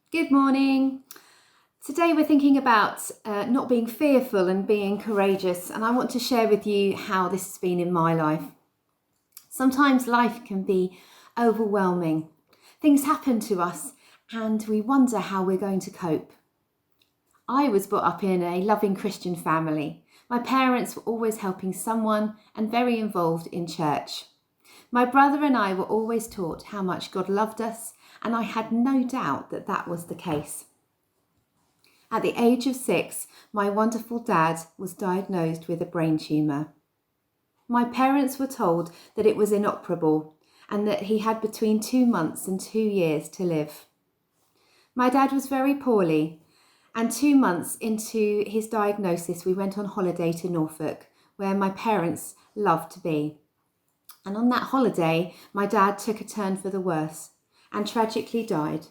Good morning. Today we're thinking about not being fearful and being courageous, and I want to share with you how this has been in my life. Sometimes life can be overwhelming. Things happen to us and we wonder how we're going to cope. I was brought up in a loving Christian family. My parents were always helping someone and very involved in church. My brother and I were always taught how much God loved us, and I had no doubt that that was the case. At the age of 6, my wonderful dad was diagnosed with a brain tumour. My parents were told that it was inoperable and that he had between 2 months and 2 years to live. My dad was very poorly, and 2 months into his diagnosis, we went on holiday to Norfolk, where my parents loved to be. And on that holiday, my dad took a turn for the worse and tragically died.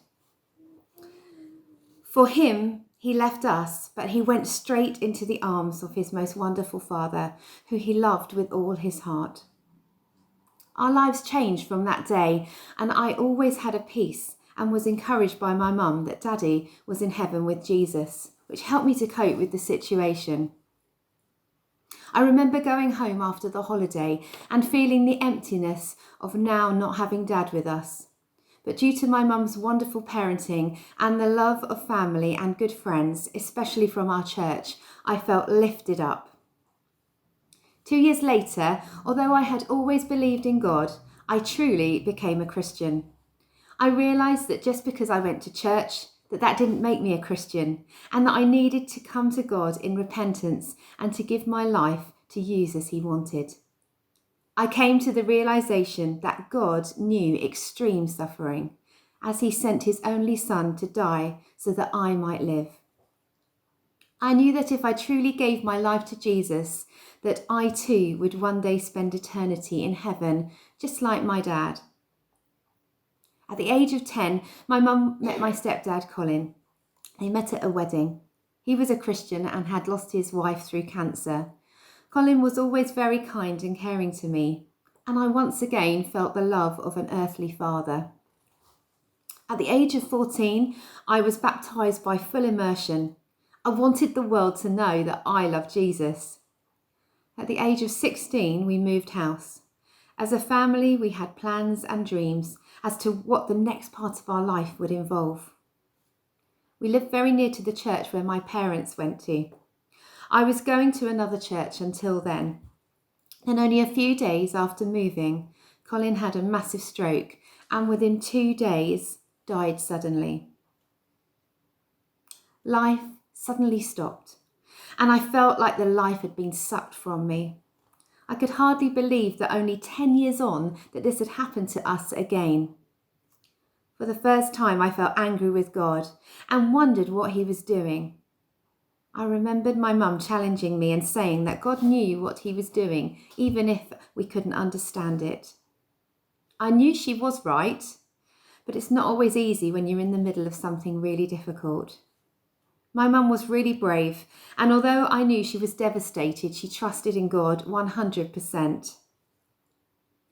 For him, he left us, but he went straight into the arms of his most wonderful father, who he loved with all his heart. Our lives changed from that day, and I always had a peace and was encouraged by my mum that Daddy was in heaven with Jesus, which helped me to cope with the situation. I remember going home after the holiday and feeling the emptiness of now not having Dad with us. But due to my mum's wonderful parenting and the love of family and good friends, especially from our church, I felt lifted up. 2 years later, although I had always believed in God, I truly became a Christian. I realised that just because I went to church, that didn't make me a Christian, and that I needed to come to God in repentance and to give my life to use as He wanted. I came to the realisation that God knew extreme suffering, as He sent His only Son to die so that I might live. I knew that if I truly gave my life to Jesus, that I too would one day spend eternity in heaven, just like my dad. At the age of 10, my mum met my stepdad, Colin. They met at a wedding. He was a Christian and had lost his wife through cancer. Colin was always very kind and caring to me, and I once again felt the love of an earthly father. At the age of 14, I was baptised by full immersion. I wanted the world to know that I loved Jesus. At the age of 16, we moved house. As a family, we had plans and dreams as to what the next part of our life would involve. We lived very near to the church where my parents went to. I was going to another church until then. And only a few days after moving, Colin had a massive stroke and within 2 days died suddenly. Life suddenly stopped, and I felt like the life had been sucked from me. I could hardly believe that only 10 years on that this had happened to us again. For the first time, I felt angry with God and wondered what He was doing. I remembered my mum challenging me and saying that God knew what He was doing, even if we couldn't understand it. I knew she was right, but it's not always easy when you're in the middle of something really difficult. My mum was really brave, and although I knew she was devastated, she trusted in God 100%.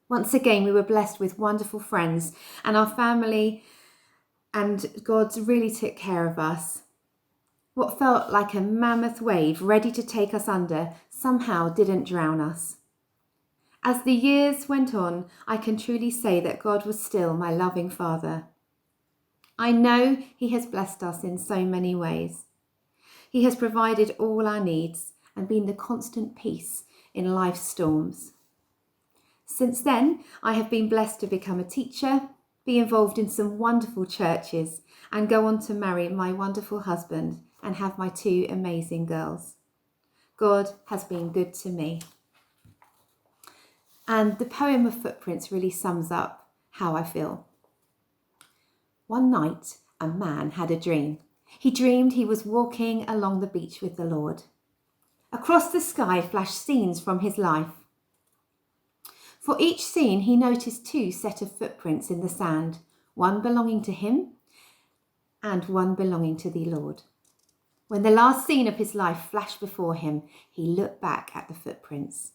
Once again, we were blessed with wonderful friends, and our family and God really took care of us. What felt like a mammoth wave ready to take us under somehow didn't drown us. As the years went on, I can truly say that God was still my loving Father. I know He has blessed us in so many ways. He has provided all our needs and been the constant peace in life's storms. Since then, I have been blessed to become a teacher, be involved in some wonderful churches, and go on to marry my wonderful husband and have my 2 amazing girls. God has been good to me. And the poem of Footprints really sums up how I feel. One night, a man had a dream. He dreamed he was walking along the beach with the Lord. Across the sky flashed scenes from his life. For each scene, he noticed 2 sets of footprints in the sand, one belonging to him and one belonging to the Lord. When the last scene of his life flashed before him, he looked back at the footprints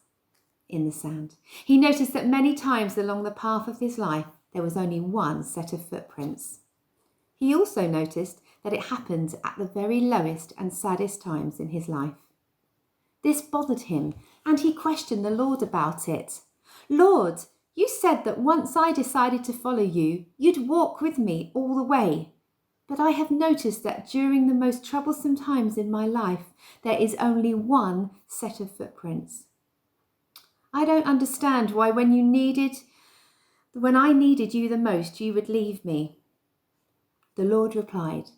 in the sand. He noticed that many times along the path of his life, there was only one set of footprints. He also noticed that it happened at the very lowest and saddest times in his life. This bothered him, and he questioned the Lord about it. Lord, you said that once I decided to follow you, you'd walk with me all the way. But I have noticed that during the most troublesome times in my life, there is only one set of footprints. I don't understand why when I needed you the most, you would leave me. The Lord replied,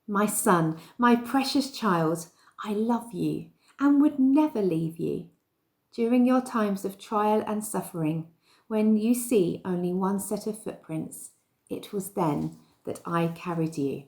My son, my precious child, I love you and would never leave you. During your times of trial and suffering, when you see only one set of footprints, it was then that I carried you.